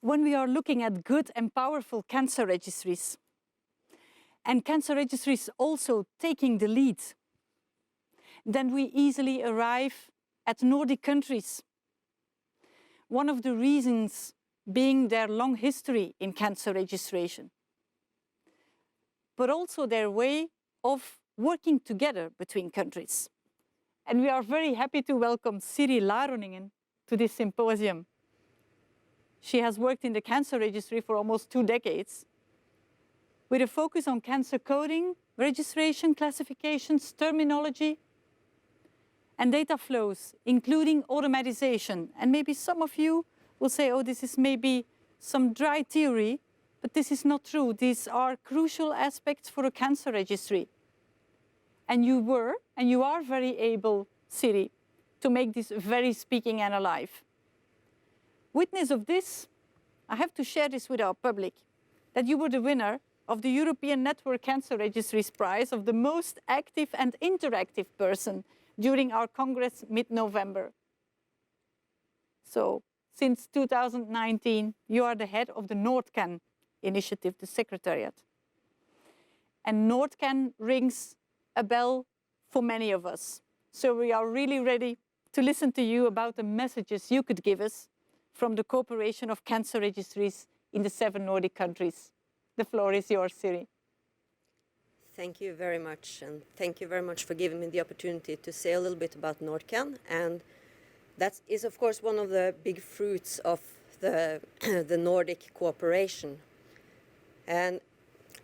when we are looking at good and powerful cancer registries, and cancer registries also taking the lead, then we easily arrive at Nordic countries. One of the reasons being their long history in cancer registration, but also their way of working together between countries. And we are very happy to welcome Siri Laronningen to this symposium. She has worked in the cancer registry for almost 2 decades, with a focus on cancer coding, registration, classifications, terminology, and data flows, including automatization. And maybe some of you will say, oh, this is maybe some dry theory, but this is not true. These are crucial aspects for a cancer registry. And you were, and you are very able, Siri, to make this very speaking and alive. Witness of this, I have to share this with our public, that you were the winner of the European Network Cancer Registries Prize of the most active and interactive person during our Congress mid-November. So, since 2019, you are the head of the NORDCAN initiative, the secretariat. And NORDCAN rings a bell for many of us. So we are really ready to listen to you about the messages you could give us from the cooperation of cancer registries in the 7 Nordic countries. The floor is yours, Siri. Thank you very much, and thank you very much for giving me the opportunity to say a little bit about NORDCAN. And that is, of course, one of the big fruits of the, the Nordic cooperation. And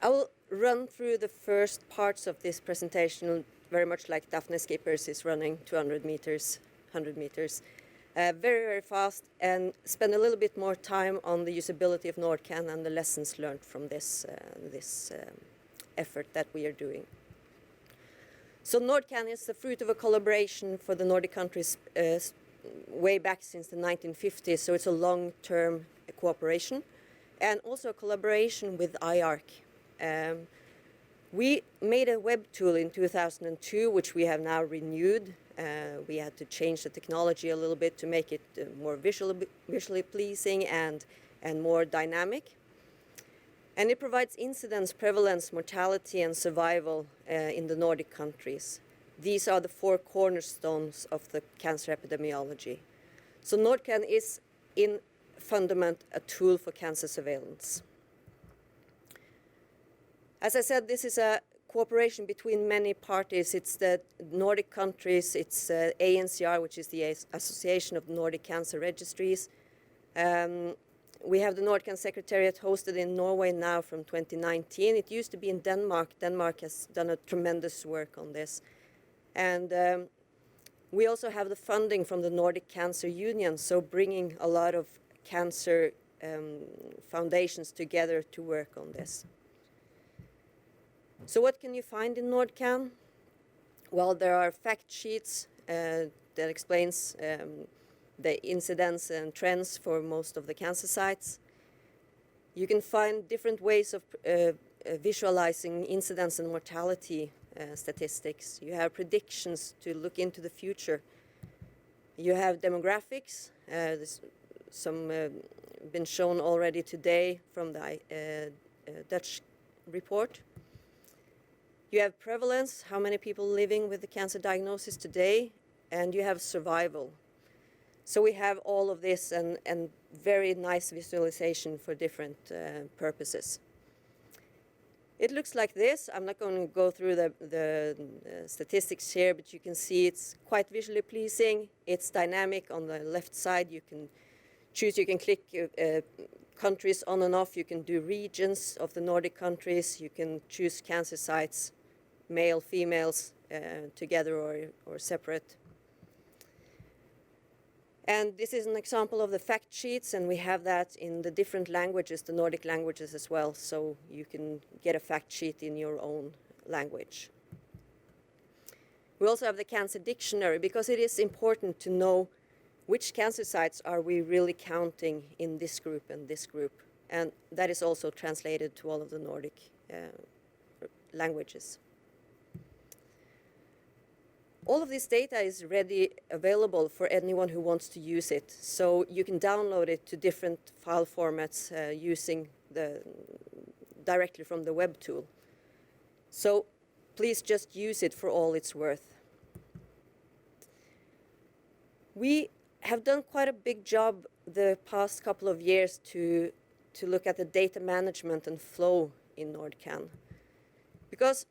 I will run through the first parts of this presentation very much like Daphne Skippers is running 200 meters, 100 meters, very, very fast, and spend a little bit more time on the usability of NORDCAN and the lessons learned from this, effort that we are doing. So NORDCAN is the fruit of a collaboration for the Nordic countries way back since the 1950s, so it's a long-term cooperation, and also a collaboration with IARC. We made a web tool in 2002, which we have now renewed. We had to change the technology a little bit to make it more visually pleasing and more dynamic. And it provides incidence, prevalence, mortality, and survival in the Nordic countries. These are the 4 cornerstones of the cancer epidemiology. So NORDCAN is, in fundament, a tool for cancer surveillance. As I said, this is a cooperation between many parties. It's the Nordic countries, it's NCR, which is the Association of Nordic Cancer Registries. We have the NORDCAN secretariat hosted in Norway now from 2019. It used to be in Denmark. Denmark has done a tremendous work on this. And we also have the funding from the Nordic Cancer Union, so bringing a lot of cancer foundations together to work on this. So what can you find in NORDCAN? Well, there are fact sheets that explains the incidence and trends for most of the cancer sites. You can find different ways of visualizing incidence and mortality statistics. You have predictions to look into the future. You have demographics. There's some been shown already today from the Dutch report. You have prevalence, how many people living with the cancer diagnosis today, and you have survival. So we have all of this and very nice visualization for different purposes. It looks like this. I'm not going to go through the statistics here, but you can see it's quite visually pleasing. It's dynamic. On the left side, you can choose, you can click countries on and off. You can do regions of the Nordic countries. You can choose cancer sites, male, females, together or separate. And this is an example of the fact sheets, and we have that in the different languages, the Nordic languages as well, so you can get a fact sheet in your own language. We also have the cancer dictionary, because it is important to know which cancer sites are we really counting in this group and this group. And that is also translated to all of the Nordic languages. all of this data is ready, available for anyone who wants to use it. So you can download it to different file formats using directly from the web tool. So please just use it for all it's worth. We have done quite a big job the past couple of years to look at the data management and flow in NORDCAN. Because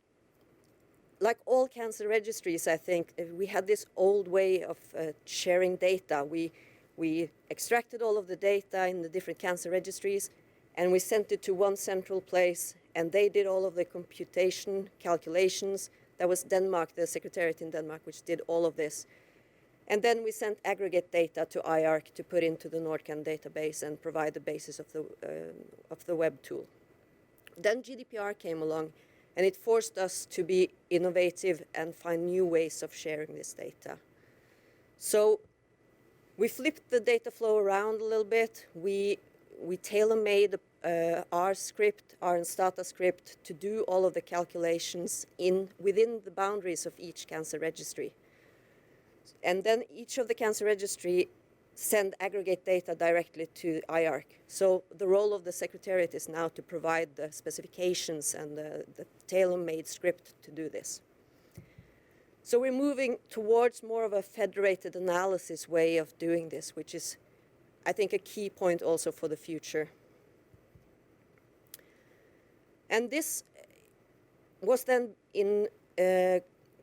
like all cancer registries, I think, we had this old way of sharing data. We extracted all of the data in the different cancer registries, and we sent it to one central place, and they did all of the computation, calculations. That was Denmark, the secretariat in Denmark, which did all of this. And then we sent aggregate data to IARC to put into the NORDCAN database and provide the basis of the web tool. Then GDPR came along, and it forced us to be innovative and find new ways of sharing this data. So we flipped the data flow around a little bit. We tailor-made our script, our Instata script, to do all of the calculations within the boundaries of each cancer registry. And then each of the cancer registry send aggregate data directly to IARC. So the role of the secretariat is now to provide the specifications and the tailor-made script to do this. So we're moving towards more of a federated analysis way of doing this, which is, I think, a key point also for the future. And this was then in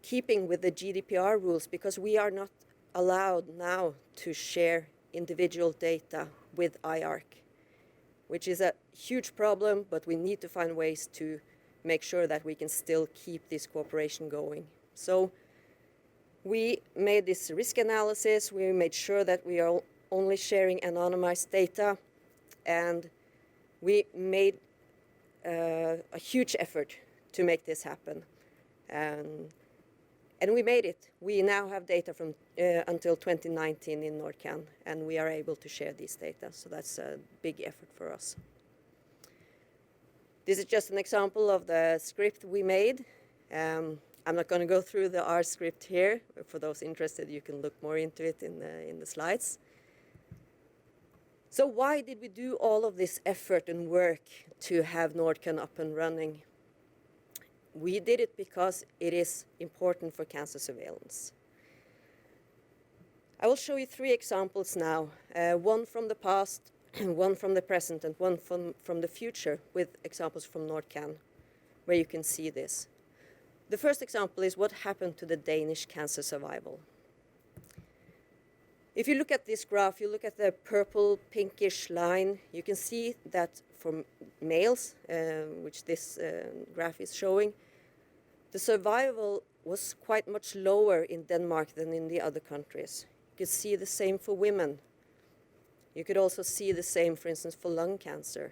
keeping with the GDPR rules, because we are not allowed now to share individual data with IARC, which is a huge problem, but we need to find ways to make sure that we can still keep this cooperation going. So we made this risk analysis, we made sure that we are only sharing anonymized data, and we made a huge effort to make this happen. And we made it. We now have data from until 2019 in NORDCAN, and we are able to share these data. So that's a big effort for us. This is just an example of the script we made. I'm not going to go through the R script here. For those interested, you can look more into it in the slides. So why did we do all of this effort and work to have NORDCAN up and running? We did it because it is important for cancer surveillance. I will show you 3 examples now, one from the past, one from the present, and one from the future, with examples from NORDCAN, where you can see this. The first example is what happened to the Danish cancer survival. If you look at this graph, you look at the purple pinkish line, you can see that for males, which this graph is showing, the survival was quite much lower in Denmark than in the other countries. You could see the same for women. You could also see the same, for instance, for lung cancer.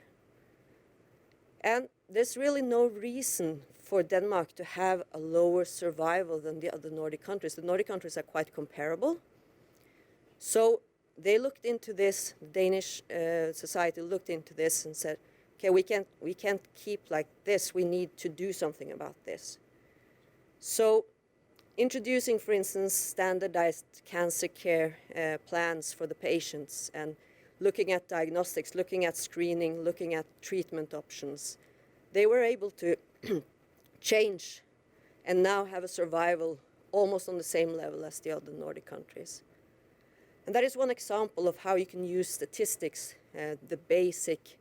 And there's really no reason for Denmark to have a lower survival than the other Nordic countries. The Nordic countries are quite comparable. So they looked into this, the Danish society looked into this and said, okay, we can't keep like this, we need to do something about this. So introducing, for instance, standardized cancer care plans for the patients, and looking at diagnostics, looking at screening, looking at treatment options, they were able to change and now have a survival almost on the same level as the other Nordic countries. And that is one example of how you can use statistics, the basic,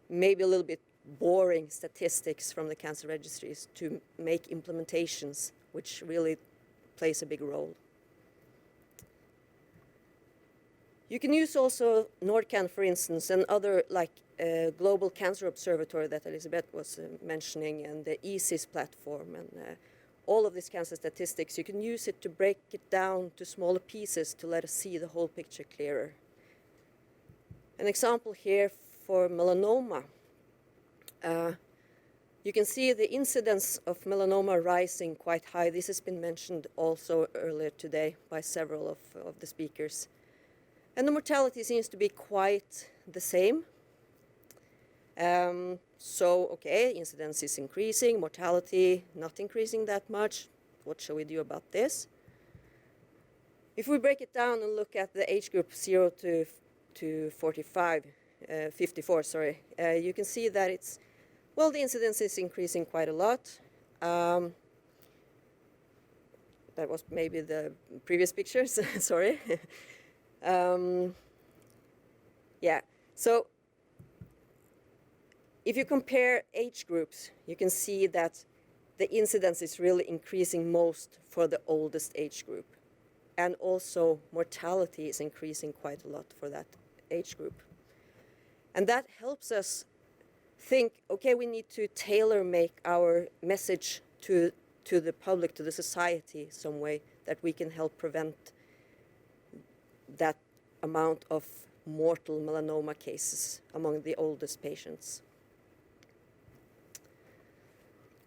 maybe a little bit boring statistics from the cancer registries, to make implementations, which really plays a big role. You can use also NORDCAN, for instance, and other, like Global Cancer Observatory that Elisabeth was mentioning, and the ECIS platform, and all of these cancer statistics. You can use it to break it down to smaller pieces to let us see the whole picture clearer. An example here for melanoma. You can see the incidence of melanoma rising quite high. This has been mentioned also earlier today by several of the speakers. And the mortality seems to be quite the same. So, okay, incidence is increasing, mortality not increasing that much. What shall we do about this? If we break it down and look at the age group 0 to 54, sorry, you can see that it's, well, the incidence is increasing quite a lot. That was maybe the previous pictures, sorry. Yeah, so if you compare age groups, you can see that the incidence is really increasing most for the oldest age group. And also mortality is increasing quite a lot for that age group. And that helps us think, okay, we need to tailor make our message to the public, to the society, some way that we can help prevent that amount of mortal melanoma cases among the oldest patients.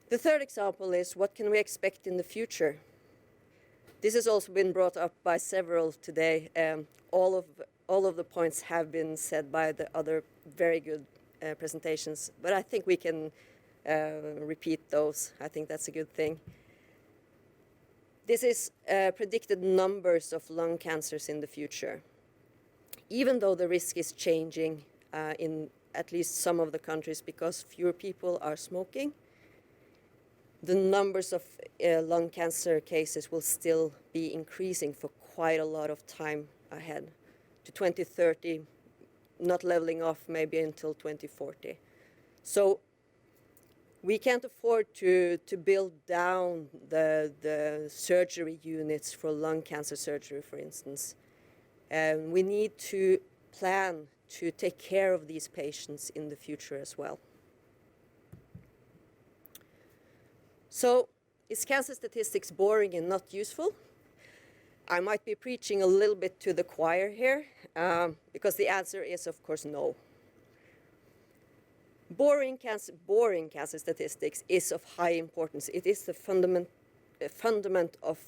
The third example is, what can we expect in the future? This has also been brought up by several today. All of the points have been said by the other very good presentations, but I think we can repeat those. I think that's a good thing. This is predicted numbers of lung cancers in the future. Even though the risk is changing in at least some of the countries because fewer people are smoking, the numbers of lung cancer cases will still be increasing for quite a lot of time ahead, to 2030, not leveling off maybe until 2040. So we can't afford to build down the surgery units for lung cancer surgery, for instance. We need to plan to take care of these patients in the future as well. So, is cancer statistics boring and not useful? I might be preaching a little bit to the choir here, because the answer is, of course, no. Boring cancer statistics is of high importance. It is the fundament of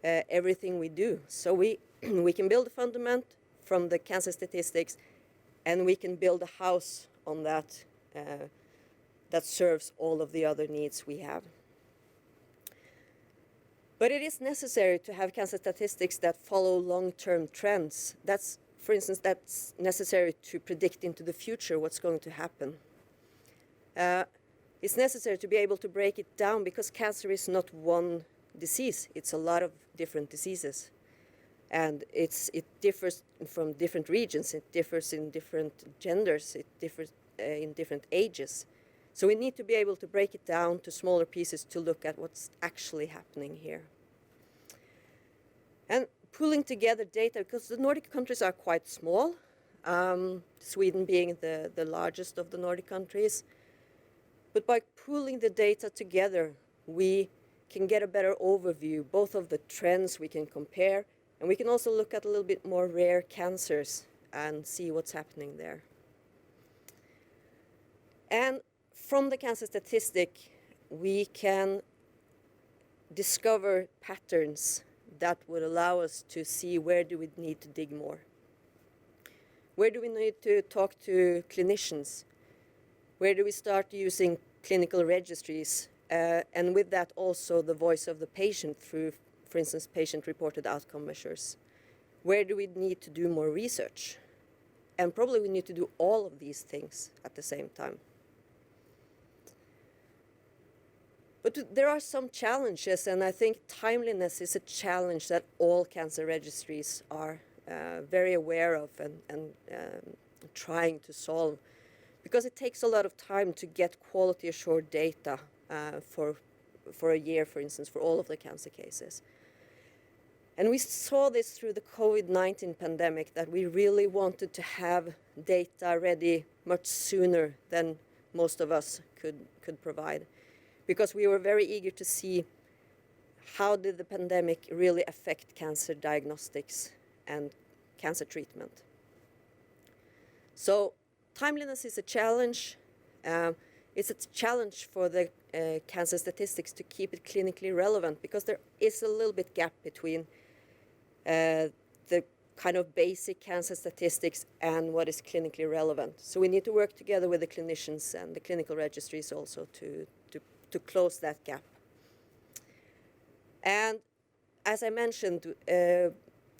everything we do. So we can build a fundament from the cancer statistics, and we can build a house on that that serves all of the other needs we have. But it is necessary to have cancer statistics that follow long-term trends. For instance, that's necessary to predict into the future what's going to happen. It's necessary to be able to break it down because cancer is not one disease. It's a lot of different diseases. And it differs from different regions. It differs in different genders. It differs in different ages. So we need to be able to break it down to smaller pieces to look at what's actually happening here. And pulling together data, because the Nordic countries are quite small, Sweden being the largest of the Nordic countries. But by pooling the data together, we can get a better overview, both of the trends we can compare, and we can also look at a little bit more rare cancers and see what's happening there. And from the cancer statistic, we can discover patterns that would allow us to see where do we need to dig more. Where do we need to talk to clinicians? Where do we start using clinical registries? And with that also the voice of the patient through, for instance, patient-reported outcome measures. Where do we need to do more research? And probably we need to do all of these things at the same time. But there are some challenges, and I think timeliness is a challenge that all cancer registries are very aware of and trying to solve. Because it takes a lot of time to get quality assured data for a year, for instance, for all of the cancer cases. And we saw this through the COVID-19 pandemic, that we really wanted to have data ready much sooner than most of us could provide. Because we were very eager to see how did the pandemic really affect cancer diagnostics and cancer treatment. So timeliness is a challenge. It's a challenge for the cancer statistics to keep it clinically relevant, because there is a little bit gap between the kind of basic cancer statistics and what is clinically relevant. So we need to work together with the clinicians and the clinical registries also to close that gap. And as I mentioned,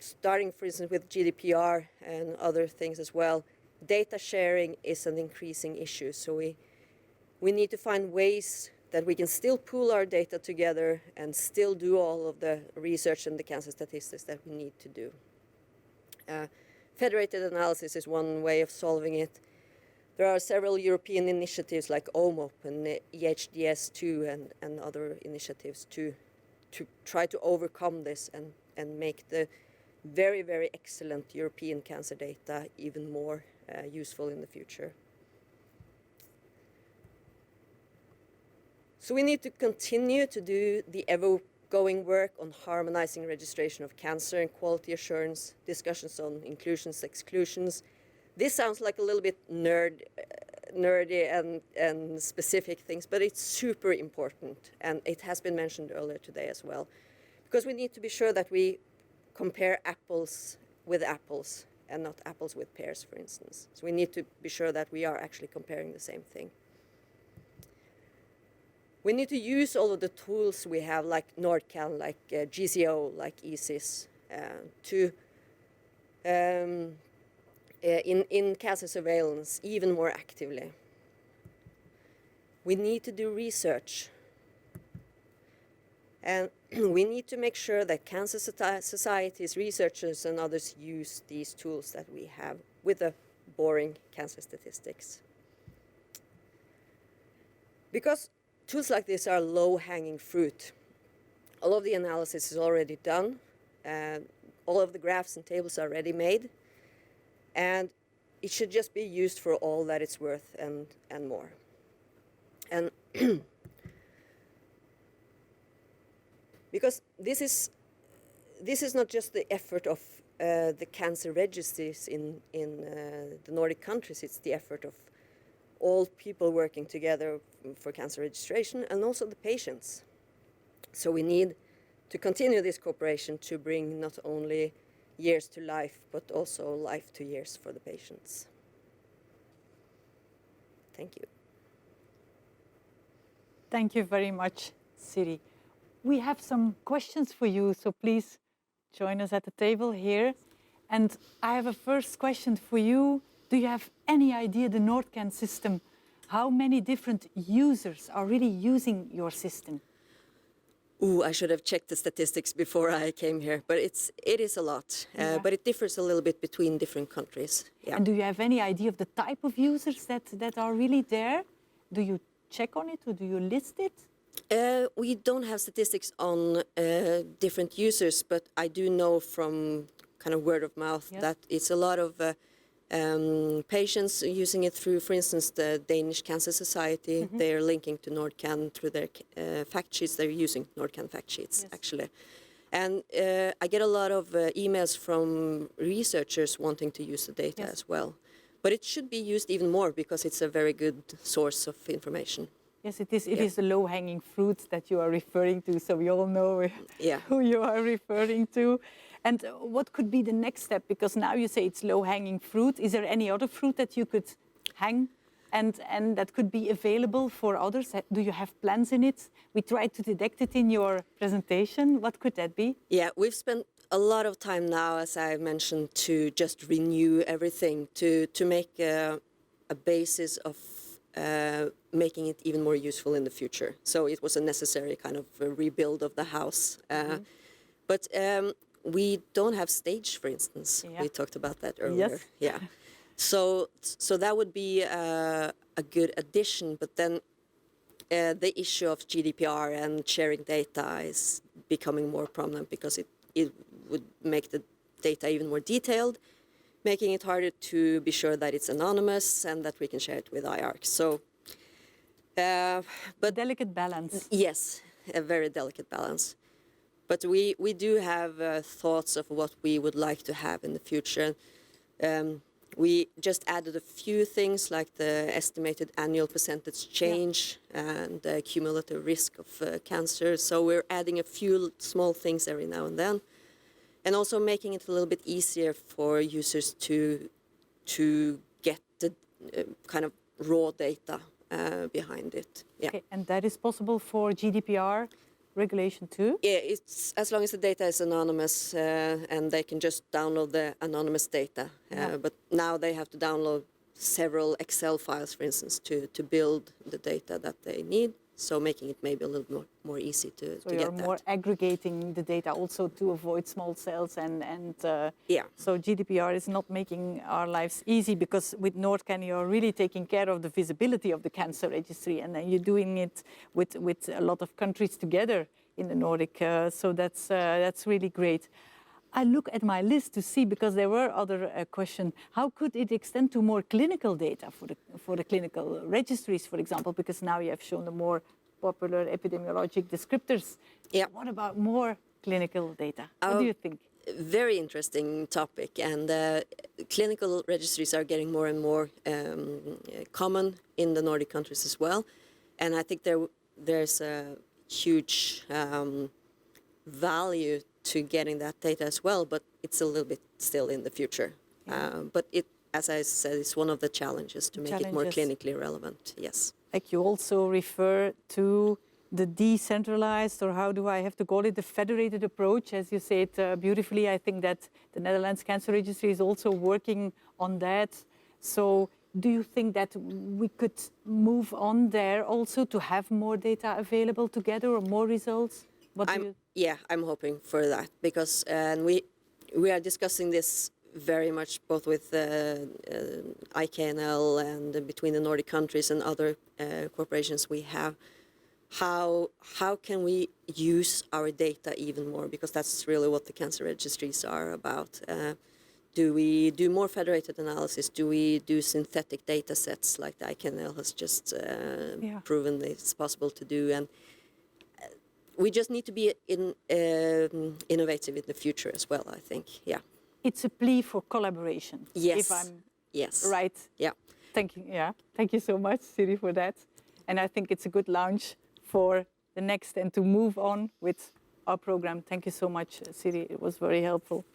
starting, for instance, with GDPR and other things as well, data sharing is an increasing issue. So we need to find ways that we can still pool our data together and still do all of the research and the cancer statistics that we need to do. Federated analysis is one way of solving it. There are several European initiatives like OMOP and EHDS2 and other initiatives to try to overcome this and make the very, very excellent European cancer data even more useful in the future. So we need to continue to do the ever-going work on harmonizing registration of cancer and quality assurance, discussions on inclusions, exclusions. This sounds like a little bit nerdy and specific things, but it's super important, and it has been mentioned earlier today as well, because we need to be sure that we compare apples with apples and not apples with pears, for instance. So we need to be sure that we are actually comparing the same thing. We need to use all of the tools we have, like NORDCAN, like GCO, like ECIS, in cancer surveillance even more actively. We need to do research. And we need to make sure that cancer societies, researchers, and others use these tools that we have with the boring cancer statistics. Because tools like this are low-hanging fruit. All of the analysis is already done. All of the graphs and tables are already made. And it should just be used for all that it's worth and more. And because this is not just the effort of the cancer registries in the Nordic countries, it's the effort of all people working together for cancer registration and also the patients. So we need to continue this cooperation to bring not only years to life, but also life to years for the patients. Thank you. Thank you very much, Siri. We have some questions for you, so please join us at the table here. And I have a first question for you. Do you have any idea, the NORDCAN system, how many different users are really using your system? Ooh, I should have checked the statistics before I came here, but it is a lot. But it differs a little bit between different countries. Yeah. And do you have any idea of the type of users that are really there? Do you check on it or do you list it? We don't have statistics on different users, but I do know from kind of word of mouth that it's a lot of patients using it through, for instance, the Danish Cancer Society. They're linking to NORDCAN through their fact sheets. They're using NORDCAN fact sheets, actually. And I get a lot of emails from researchers wanting to use the data as well. But it should be used even more because it's a very good source of information. Yes, it is. It is the low-hanging fruit that you are referring to, so we all know who you are referring to. And what could be the next step? Because now you say it's low-hanging fruit. Is there any other fruit that you could hang and that could be available for others? Do you have plans in it? We tried to detect it in your presentation. What could that be? Yeah, we've spent a lot of time now, as I mentioned, to just renew everything, to make a basis of making it even more useful in the future. So it was a necessary kind of a rebuild of the house. But we don't have stage, for instance. We talked about that earlier. Yeah. So that would be a good addition. But then the issue of GDPR and sharing data is becoming more prominent because it would make the data even more detailed, making it harder to be sure that it's anonymous and that we can share it with IARC. So, but delicate balance. Yes, a very delicate balance. But we do have thoughts of what we would like to have in the future. We just added a few things like the estimated annual percentage change and the cumulative risk of cancer. So we're adding a few small things every now and then. And also making it a little bit easier for users to get the kind of raw data behind it. Yeah. Okay, and that is possible for GDPR? regulation too? Yeah, it's as long as the data is anonymous and they can just download the anonymous data. But now they have to download several Excel files, for instance, to build the data that they need. So making it maybe a little more easy to get that. So you're more aggregating the data also to avoid small cells and yeah. So GDPR is not making our lives easy, because with NORDCAN you're really taking care of the visibility of the cancer registry, and then you're doing it with a lot of countries together in the Nordic. So that's really great. I look at my list to see, because there were other questions. How could it extend to more clinical data for the clinical registries, for example? Because now you have shown the more popular epidemiologic descriptors. Yeah. What about more clinical data? What do you think? Very interesting topic, and clinical registries are getting more and more common in the Nordic countries as well. And I think there's a huge value to getting that data as well, but it's a little bit still in the future. Yeah. But it, as I said, it's one of the challenges to make it more clinically relevant. Yes. Like you also refer to the decentralized, or how do I have to call it, the federated approach, as you say it beautifully. I think that the Netherlands Cancer Registry is also working on that. So do you think that we could move on there also to have more data available together, or more results? Yeah, I'm hoping for that, because we are discussing this very much both with IKNL and between the Nordic countries and other corporations we have. How can we use our data even more? Because that's really what the cancer registries are about. Do we do more federated analysis? Do we do synthetic data sets like the IKNL has just proven it's possible to do? And we just need to be innovative in the future as well, I think. Yeah. It's a plea for collaboration. Yes. If I'm right. Yeah. Thank you. Yeah. Thank you so much, Siri, for that. And I think it's a good launch for the next and to move on with our program. Thank you so much, Siri. It was very helpful.